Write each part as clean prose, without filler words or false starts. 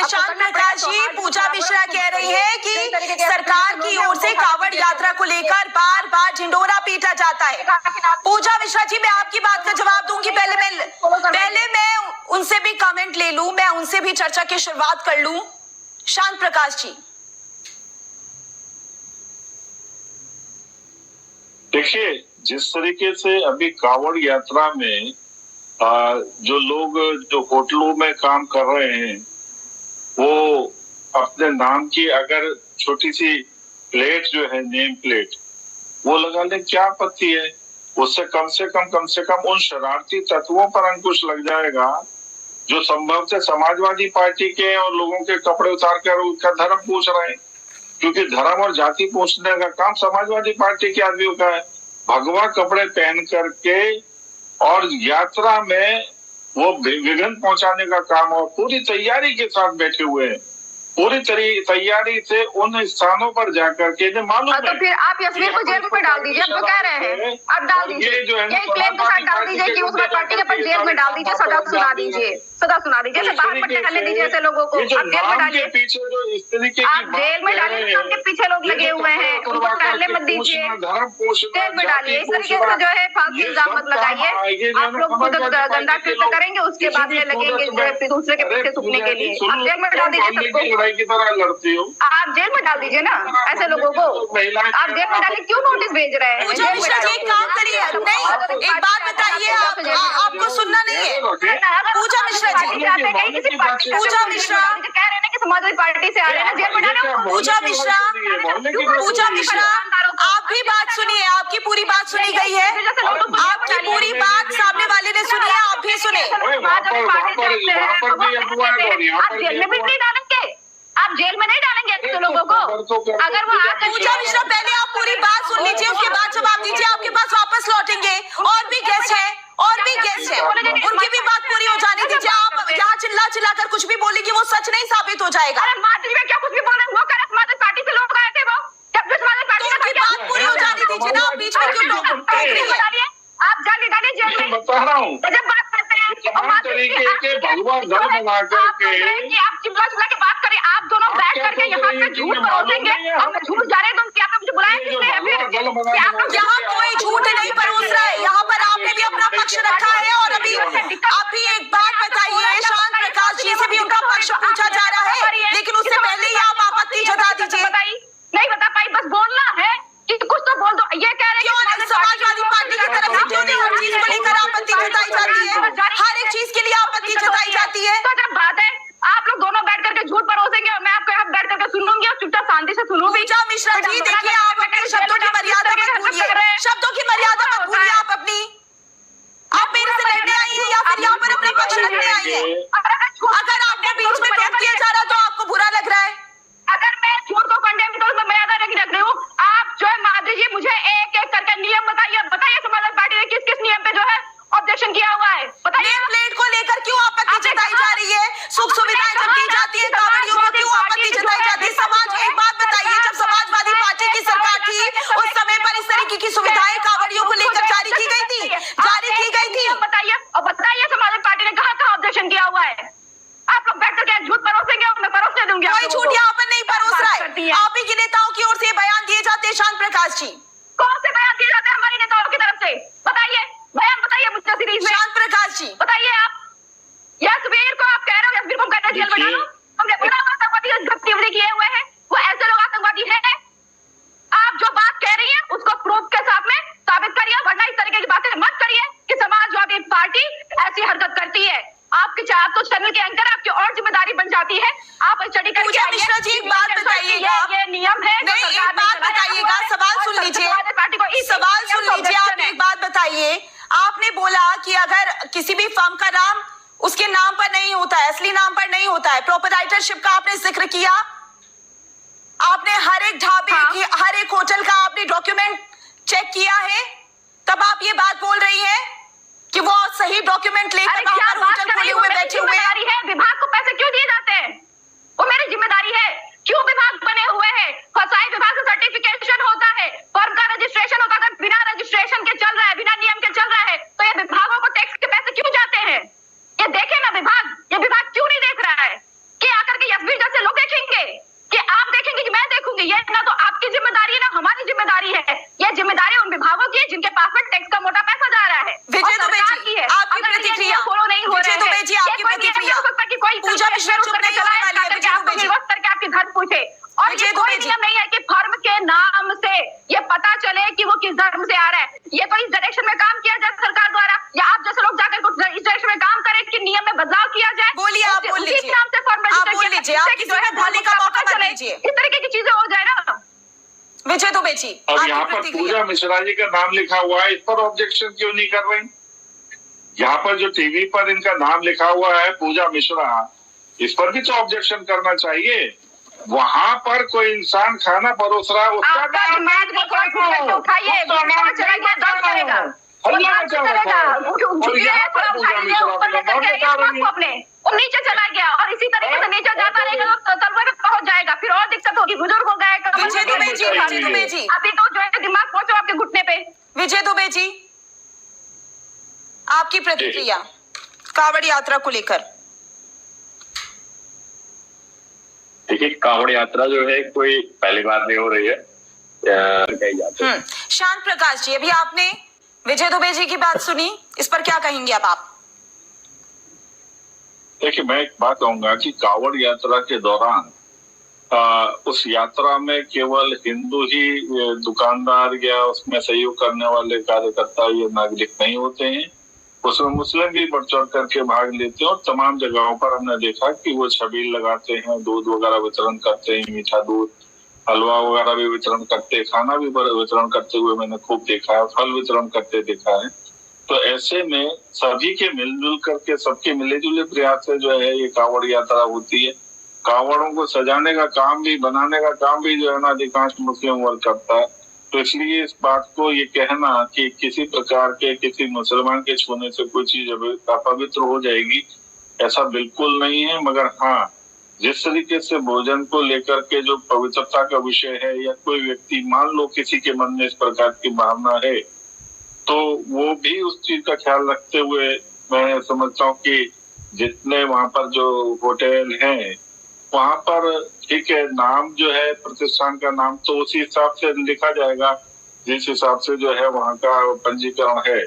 शांत प्रकाश जी, पूजा मिश्रा कह रही है कि सरकार की ओर से कांवड़ यात्रा को लेकर बार बार ढिंढोरा पीटा जाता है। पूजा मिश्रा जी, मैं आपकी बात का जवाब दूंगी, पहले मैं उनसे भी कमेंट ले लूं, मैं उनसे भी चर्चा की शुरुआत कर लूं। शांत प्रकाश जी, देखिए, जिस तरीके से अभी कांवड़ यात्रा में जो लोग जो होटलों में काम कर रहे हैं, वो अपने नाम की अगर छोटी सी प्लेट जो है, नेम प्लेट, वो लगा ले, क्या आपत्ति है? उससे कम से कम उन शरारती तत्वों पर अंकुश लग जाएगा जो संभवतः समाजवादी पार्टी के और लोगों के कपड़े उतार कर उनका धर्म पूछ रहे हैं, क्योंकि धर्म और जाति पूछने का काम समाजवादी पार्टी के आदमियों का है। भगवा कपड़े पहन करके और यात्रा में वो विघ्न पहुंचाने का काम, और पूरी तैयारी के साथ बैठे हुए हैं, पूरी तैयारी से उन स्थानों पर जाकर के मालूम है। तो फिर आप यशवीर को जेल में डाल दीजिए, आप तो कह रहे हैं, आप डाल दीजिए, यही क्लेम के साथ डाल दीजिए कि उसमें पार्टी के पर जेल में डाल दीजिए, सजा सुना दीजिए, बाहर पट्टे करने दीजिए ऐसे लोगों को, आप जेल में डालिए। पीछे जो इस तरीके आप जेल में डालिए, उनके पीछे लोग लगे हुए हैं, उनको टहलने मत दीजिए, जेल में डालिए। इस तरीके से जो है फालतू इल्जाम मत लगाइए। आप लोग खुद गंदा कृत्य करेंगे, उसके बाद में लगेंगे दूसरे के पीछे थूकने के लिए। आप जेल में डाल दीजिए सबको, की तरह लड़ती हो, आप जेल में डाल दीजिए ना ऐसे लोगों को। आप जेल में डालिए, क्यों नोटिस भेज रहे हैं? पूजा मिश्रा जी, एक काम करिए, नहीं, एक बात बताइए, आपको सुनना नहीं है पूजा मिश्रा जी, पूजा मिश्रा कह रहे हैं कि समाजवादी पार्टी से आ रहे हैं, जेल में डालो। पूजा मिश्रा, आप भी बात सुनिए, आपकी पूरी बात सुनी गई है, आपकी पूरी बात सामने वाले ने सुनी है, आप भी सुने। आप जेल में भी नहीं डालेंगे, आप जेल में नहीं डालेंगे ऐसे लोगों को। अगर वो पूजा मिश्रा, पहले आप पूरी बात सुन लीजिए, उसके बाद जवाब दीजिए, आपके पास वापस लौटेंगे। और भी गेस्ट है, उनकी भी बात पूरी हो जाने दीजिए। आप यहाँ चिल्ला कर कुछ भी बोलेंगे, वो सच नहीं साबित हो जाएगा। अरे माधुरी में क्या कुछ भी बोले, वो कह रहे पार्टी से लोग आए थे, वो जब समाजवादी पार्टी उनकी बात पूरी हो जाने दीजिए ना, आप बीच में क्यों डालिए? आप जाली डालिए जेल में, बता रहा हूँ, जब बात करते हैं तरीके के भगवान धर्म बना करके आप चिल्ला के बात करें, आप दोनों बैठ करके यहाँ पे झूठ परोसेंगे, हम झूठ जा रहे हैं, तो क्या मुझे बुलाया किसने है? फिर यहाँ कोई झूठ नहीं परोस रहा है, यहाँ पर आपने भी अपना पक्ष रखा है। और अभी एक बात बताइए, शांत प्रकाश जी से भी उनका पक्ष पूछा जा रहा है, लेकिन उससे पहले ही आप आपत्ति जता दीजिए। नहीं बता पाई, बस बोलना है कि कुछ तो बोल दो। ये कह रहे हैं समाजवादी पार्टी की तरफ से क्यों नहीं हर चीज को लेकर आपत्ति जताई जाती है, हर एक चीज के लिए आपत्ति जताई जाती है। तो जब बात है, आप लोग दोनों बैठ करके झूठ परोसेंगे और मैं आपको यहाँ बैठ करके सुन लूंगी और चुपचाप शांति से सुनूंगी। पूजा मिश्रा जी, देखिए, आप अपने शब्दों की मर्यादा मत भूलिए, शब्दों की मर्यादा मत भूलिए। आप अपनी, आप मेरे से लड़ने आई है या फिर यहाँ पर अपना पक्ष रखने आई है? अगर आपको बीच में टोक किया जा रहा तो आपको बुरा लग रहा है? अगर मैं झूठ को कंडेम की तो उसमें मर्यादा रख रही हूँ। आप जो है माधुरी जी, मुझे एक एक करके नियम बताइए समाजवादी पार्टी ने किस किस नियम पे जो है ऑब्जेक्शन किया हुआ है, बताइए। नेम प्लेट को लेकर क्यों आपत्ति जताई जा रही है? सुख सुविधाएं जब दी जाती है, कांवड़ियों को क्यों आपत्ति जताई जाती है? एक बात बताइए, जब समाजवादी पार्टी की सरकार थी, उस समय पर इस तरीके की सुविधाएं कांवड़ियों को लेकर जारी की गई थी? बताइए समाजवादी पार्टी ने कहाँ ऑब्जेक्शन किया हुआ है? आप लोग बैठ करके झूठ परोसेंगे और मैं परोसने दूंगी। कोई झूठ यहाँ पर नहीं परोस रहा है, आप ही के नेताओं की ओर से बयान दिए जाते हैं। शांत प्रकाश जी, कौन से बयान दिए जाते हैं हमारी नेताओं की तरफ से? बताइए, बयान बताइए मुझे सीरीज में। शांत प्रकाश जी, बताइए। आप यशवीर को आप कह रहे हो, यशवीर को हम कहते हैं जेल में डालो, हमने बड़ा आतंकवादी गतिविधि किए हुए हैं, वो ऐसे लोग आतंकवादी है। आप जो बात कह रही हैं उसको प्रूफ के साथ में साबित करिए, वरना इस तरीके की बातें मत करिए कि समाजवादी पार्टी ऐसी हरकत करती है। आपके आप तो चैनल के एंकर, आपकी और जिम्मेदारी बन जाती है। आप स्टडी करके पूजा मिश्रा जी, एक बात बताइएगा, ये नियम है। नहीं, एक बात बताइएगा, सवाल सुन लीजिए, आप एक बात बताइए। आपने बोला कि अगर किसी भी फर्म का नाम उसके नाम पर नहीं होता है, असली नाम पर नहीं होता है, प्रोपराइटरशिप का आपने जिक्र किया, आपने हर एक ढाबे की, हर एक होटल का आपने डॉक्यूमेंट चेक किया है, तब आप ये बात बोल रही हैं कि वो सही डॉक्यूमेंट लेकर वहां पर होटल खोले हुए बैठे हुए हैं। विभाग को पैसे क्यों दिए जाते हैं? वो मेरी जिम्मेदारी है। क्यों विभाग बने हुए हैं? फसाई विभाग से सर्टिफिकेशन होता है, फर्म का रजिस्ट्रेशन होता है। बिना रजिस्ट्रेशन के चल रहा है, बिना नियम के चल रहा है, तो ये विभागों को टैक्स के पैसे क्यों जाते हैं? ये देखे ना विभाग, ये विभाग क्यों नहीं देख रहा है कि आकर के जिम्मेदारी है, ये जिम्मेदारी उन विभागों की है जिनके पास में टैक्स का मोटा पैसा जा रहा है। विजय दुबे जी, आपकी प्रतिक्रिया। फॉलो नहीं हो रहे विजय दुबे जी, आपकी प्रतिक्रिया। पूजा मिश्रा चुप नहीं होने वाली है। विजय दुबे जी, करके आपके घर पूछे, और ये कोई नियम नहीं है कि फर्म के नाम से ये पता चले कि वो किस धर्म से आ रहा है। ये तो इस डायरेक्शन में काम किया जाए सरकार द्वारा, या आप जैसे लोग जाकर इस डायरेक्शन में काम करें कि नियम में बदलाव किया जाए। बोलिए, आप बोल लीजिए, आप बोल लीजिए, आप किसी को बोलने का मौका मत दीजिए। इस तरीके की चीजें हो जाए ना। विजय दुबे जी, अब आपकी यहाँ पर प्रतिक्रिया। पूजा मिश्रा जी का नाम लिखा हुआ है, इस पर ऑब्जेक्शन क्यों नहीं कर रहे? यहाँ पर जो टीवी पर इनका नाम लिखा हुआ है पूजा मिश्रा, इस पर भी तो ऑब्जेक्शन करना चाहिए। वहाँ पर कोई इंसान खाना परोस रहा है, उसका उठाइए, नीचे चला गया, और इसी तरीके से नीचे जाता रहेगा तो तलवे पे पहुंच जाएगा, फिर और दिक्कत होगी, बुजुर्ग हो गए। विजय दुबे जी, विजय दुबे जी, अभी तो जो है दिमाग पहुंचो आपके घुटने पे। विजय दुबे जी, आपकी प्रतिक्रिया कांवड़ यात्रा को लेकर। देखिए, कांवड़ यात्रा जो है कोई पहली बार नहीं हो रही है। शांत प्रकाश जी, अभी आपने विजय दुबे जी की बात सुनी, इस पर क्या कहेंगे अब आप? देखिए, मैं एक बात कहूंगा कि कांवड़ यात्रा के दौरान उस यात्रा में केवल हिंदू ही दुकानदार या उसमें सहयोग करने वाले कार्यकर्ता या नागरिक नहीं होते हैं, उसमें मुस्लिम भी बढ़ चढ़ करके भाग लेते हैं। और तमाम जगहों पर हमने देखा कि वो छबील लगाते हैं, दूध वगैरह वितरण करते हैं, मीठा दूध, हलवा वगैरह भी वितरण करते हैं, खाना भी वितरण करते हुए मैंने खूब देखा है, फल वितरण करते देखा है। तो ऐसे में सभी के मिलजुल करके, सबके मिले जुले प्रयास से जो है ये कांवड़ यात्रा होती है। कांवड़ों को सजाने का काम भी, बनाने का काम भी जो है ना अधिकांश मुस्लिम वर्ग करता है। तो इसलिए इस बात को ये कहना कि किसी प्रकार के किसी मुसलमान के छूने से कोई चीज अपवित्र हो जाएगी, ऐसा बिल्कुल नहीं है। मगर हाँ, जिस तरीके से भोजन को लेकर के जो पवित्रता का विषय है, या कोई व्यक्ति मान लो किसी के मन में इस प्रकार की भावना है, तो वो भी उस चीज का ख्याल रखते हुए मैं समझता हूँ कि जितने वहां पर जो होटल हैं वहां पर ठीक है, नाम जो है प्रतिष्ठान का नाम तो उसी हिसाब से लिखा जाएगा जिस हिसाब से जो है वहां का पंजीकरण है।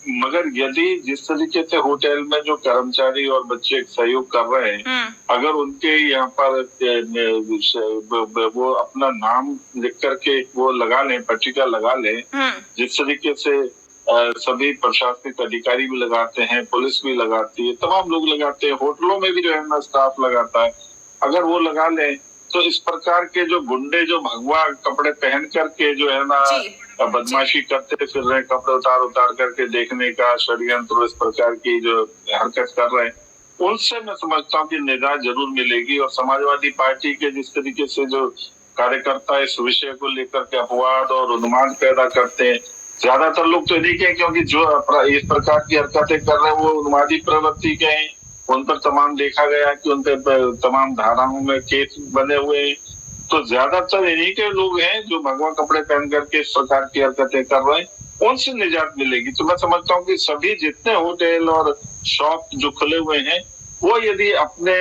मगर यदि जिस तरीके से होटल में जो कर्मचारी और बच्चे सहयोग कर रहे हैं, अगर उनके यहाँ पर वो अपना नाम लिख करके वो लगा लें, पट्टिका लगा लें, जिस तरीके से सभी प्रशासनिक अधिकारी भी लगाते हैं, पुलिस भी लगाती है, तमाम लोग लगाते हैं, होटलों में भी जो है ना स्टाफ लगाता है, अगर वो लगा ले तो इस प्रकार के जो गुंडे जो भगवा कपड़े पहन करके जो है ना बदमाशी करते फिर रहे, कपड़े उतार उतार करके देखने का षड्यंत्र, इस प्रकार की जो हरकत कर रहे हैं, उनसे मैं समझता हूँ कि निजात जरूर मिलेगी। और समाजवादी पार्टी के जिस तरीके से जो कार्यकर्ता इस विषय को लेकर के अपवाद और उन्माद पैदा करते हैं, ज्यादातर लोग तो नहीं कहें, क्योंकि जो इस प्रकार की हरकतें कर रहे हैं वो उन्मादी प्रवृत्ति के हैं, उन पर तमाम देखा गया कि उन पर तमाम धाराओं में केस बने हुए हैं। तो ज्यादातर इन्हीं के लोग हैं जो भगवा कपड़े पहन करके इस प्रकार की हरकतें कर रहे हैं, उनसे निजात मिलेगी। तो मैं समझता हूँ कि सभी जितने होटल और शॉप जो खुले हुए हैं वो यदि अपने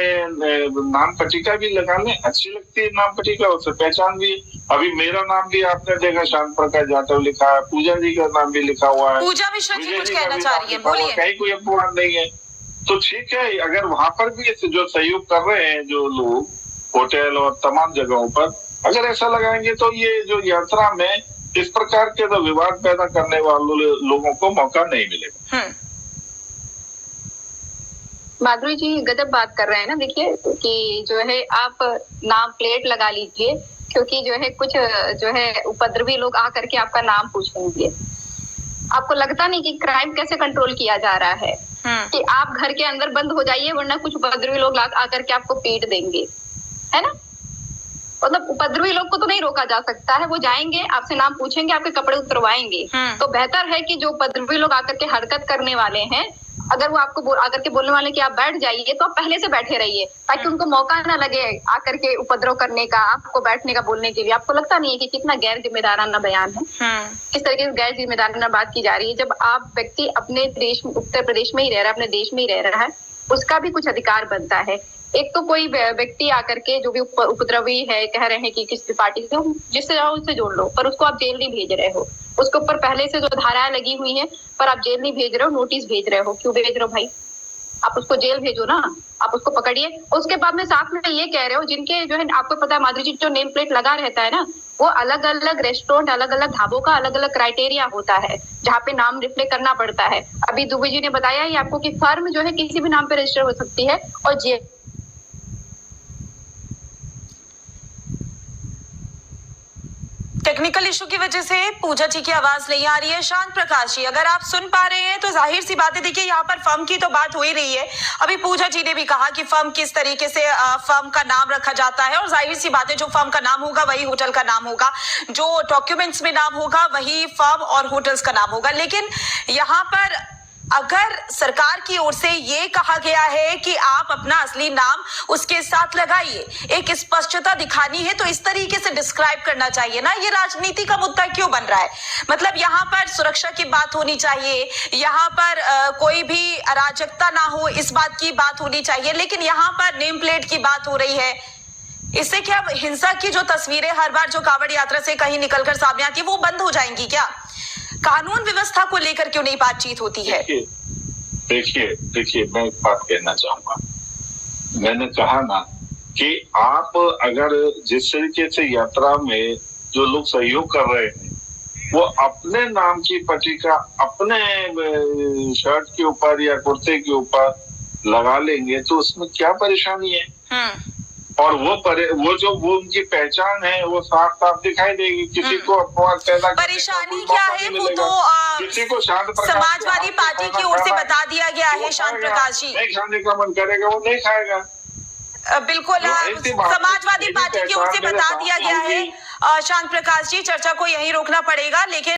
नाम पट्टिका भी लगा लें, अच्छी लगती है नाम पट्टिका, उससे पहचान भी। अभी मेरा नाम भी आपने देखा, शांत प्रकाश जाटव लिखा है, पूजा जी का नाम भी लिखा हुआ है, पूजा मिश्रा जी कुछ कहना चाह रही है, बोलिए। कहीं कोई अपवाद नहीं है, तो ठीक है। अगर वहां पर भी जो सहयोग कर रहे हैं जो लोग होटल और तमाम जगहों पर, अगर ऐसा लगाएंगे तो ये जो यात्रा में इस प्रकार के तो विवाद पैदा करने वाले लोगों को मौका नहीं मिलेगा। माधुरी जी गजब बात कर रहे हैं ना। देखिए कि जो है आप नाम प्लेट लगा लीजिए, क्योंकि जो है कुछ जो है उपद्रवी लोग आकर के आपका नाम पूछेंगे। आपको लगता नहीं कि क्राइम कैसे कंट्रोल किया जा रहा है, कि आप घर के अंदर बंद हो जाइए वरना कुछ उपद्रवी लोग आकर के आपको पीट देंगे, है ना। मतलब उपद्रवी लोग को तो नहीं रोका जा सकता है, वो जाएंगे आपसे नाम पूछेंगे, आपके कपड़े उतरवाएंगे। तो बेहतर है कि जो उपद्रवी लोग आकर के हरकत करने वाले हैं, अगर वो आपको आकर के बोलने वाले कि आप बैठ जाइए, तो आप पहले से बैठे रहिए ताकि उनको मौका ना लगे आकर के उपद्रव करने का, आपको बैठने का, बोलने के लिए। आपको लगता नहीं है कि कितना गैर जिम्मेदाराना बयान है, किस तरीके से गैर जिम्मेदाराना बात की जा रही है। जब आप व्यक्ति अपने देश, उत्तर प्रदेश में ही रह रहा है, अपने देश में ही रह रहा है, उसका भी कुछ अधिकार बनता है एक तो कोई व्यक्ति आकर के जो भी उपद्रवी है कह रहे हैं कि किसी पार्टी से जिससे जाओ उससे जोड़ लो, पर उसको आप जेल नहीं भेज रहे हो। उसके ऊपर पहले से जो धाराएं लगी हुई हैं पर आप जेल नहीं भेज रहे हो, नोटिस भेज रहे हो। क्यों भेज रहे हो भाई? आप उसको जेल भेजो ना, आप उसको पकड़िए। उसके बाद में साथ में ये कह रहे हो जिनके जो है आपको पता है माधुरी जी जो नेम प्लेट लगा रहता है ना, वो अलग अलग रेस्टोरेंट अलग अलग ढाबों का अलग अलग क्राइटेरिया होता है जहाँ पे नाम रिफ्लेक्ट करना पड़ता है। अभी दुबे जी ने बताया ही आपको कि फर्म जो है किसी भी नाम पे रजिस्टर हो सकती है और जेल टेक्निकल इशू की वजह से पूजा जी की आवाज नहीं आ रही है। शांत प्रकाश जी, अगर आप सुन पा रहे हैं तो जाहिर सी बात है, देखिए यहाँ पर फर्म की तो बात हो ही रही है। अभी पूजा जी ने भी कहा कि फर्म किस तरीके से फर्म का नाम रखा जाता है, और जाहिर सी बात है जो फर्म का नाम होगा वही होटल का नाम होगा, जो डॉक्यूमेंट्स में नाम होगा वही फर्म और होटल्स का नाम होगा। लेकिन यहाँ पर अगर सरकार की ओर से ये कहा गया है कि आप अपना असली नाम उसके साथ लगाइए, एक स्पष्टता दिखानी है, तो इस तरीके से डिस्क्राइब करना चाहिए ना। ये राजनीति का मुद्दा क्यों बन रहा है? मतलब यहाँ पर सुरक्षा की बात होनी चाहिए, यहाँ पर कोई भी अराजकता ना हो, इस बात की बात होनी चाहिए। लेकिन यहाँ पर नेम प्लेट की बात हो रही है। इससे क्या हिंसा की जो तस्वीरें हर बार जो कांवड़ यात्रा से कहीं निकलकर सामने आती है वो बंद हो जाएंगी क्या? कानून व्यवस्था को लेकर क्यों नहीं बातचीत होती है? देखिए मैं एक बात कहना चाहूंगा। मैंने कहा ना कि आप अगर जिस तरीके से यात्रा में जो लोग सहयोग कर रहे हैं वो अपने नाम की पट्टिका अपने शर्ट के ऊपर या कुर्ते के ऊपर लगा लेंगे तो उसमें क्या परेशानी है? और वो उनकी पहचान है वो साफ साफ दिखाई देगी। किसी को अपवाद पैदा परेशानी क्या है वो तो किसी को शांत समाजवादी पार्टी की ओर से बता दिया गया है। शांत प्रकाश जी, नहीं खाने का मन करेगा वो नहीं खाएगा। बिल्कुल समाजवादी पार्टी की ओर से बता दिया गया है। शांत प्रकाश जी, चर्चा को यहीं रोकना पड़ेगा। लेकिन